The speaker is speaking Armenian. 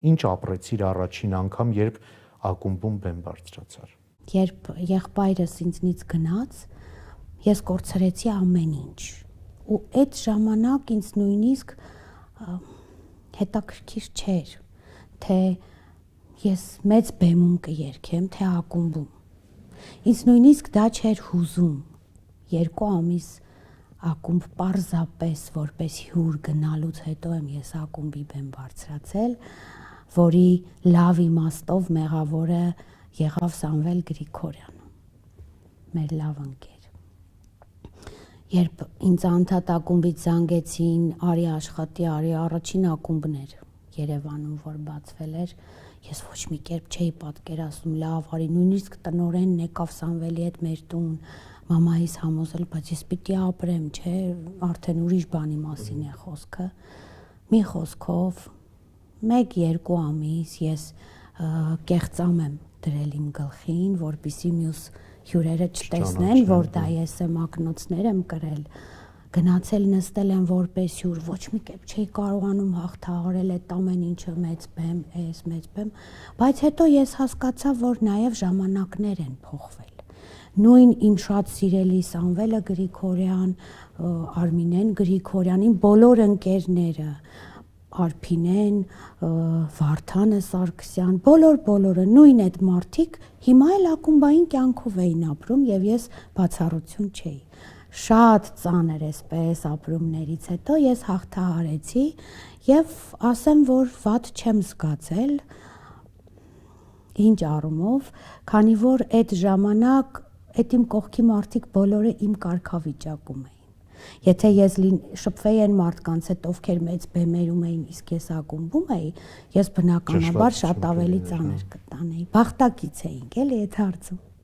Ինչ ապրեցիր առաջին անգամ, երբ ակումբում բեմ բարձրացար։ Երբ եղբայրս ինձնից գնաց, ես կորցրեցի ամեն ինչ։ Ու այդ ժամանակ ինձ նույնիսկ հետաքրքիր չէր, թե ես մեծ բեմում կերքեմ, թե ակումբում։ Ինձ նույնիսկ դա չէր հուզում։ 2 ամիս ակումբ պարզապես որպես հյուր գնալուց հետո եմ ես ակումբի բեմ բարձրացել, որի լավ իմաստով մեղավորը եղավ Սամվել Գրիգորյանը, մեր լավ ընկեր։ Երբ ինձ անդադ ակումբից զանգեցին արի աշխատի, արի առաջին ակումբն էր Երևանում, որ բացվել էր, ես ոչ մի կերպ չէի պատկերացնում, լավ, արի նույնիսկ տնօրենն եկավ Սամվելի հետ մեր տուն, մամայիս համոզել, բայց ես պիտի ապրեմ, չէ, արդեն ուրիշ բանի մասին է խոսքը։ Մի խոսքով 1-2 ամիս ես կեղծամ եմ դրել իմ գլխին, որպեսզի մյուս հյուրերը չտեսնեն, որ դա ես եմ ակնոցներ եմ կրել, գնացել նստել եմ որպես հյուր, ոչ մի կերպ չէի կարողանում հաղթահարել այդ ամեն ինչը, մեծ բեմ, մեծ բեմ, բայց հետո ես հասկացա, որ նաև ժամանակներ են փոխվել։ Նույն իմ շատ սիրելի Սամվելը Գրիգորյան, Արմինեն Գրիգորյան, իմ բոլոր ընկերները, Արփինեն, Վարդանը Սարգսյան, բոլորը նույն այդ մարդիկ հիմա էլ ակումբային կյանքով էին ապրում եւ ես բացառություն չէի։ Շատ ծանր էսպես ապրումներից հետո ես հաղթահարեցի եւ ասեմ, որ վատ չեմ զգացել, ինչ առումով, քանի որ այդ ժամանակ այդ իմ կողքի մարդիկ բոլորը իմ կարգավիճակում էին։ Եթե ես շփվեի այն մարդկանց հետ, ովքեր մեծ բեմերում էին, իսկ ես ակումբում էի, ես բնականաբար շատ ավելի ծանր կտանեի։ Բախտակից էինք, էլի այդ հարցում։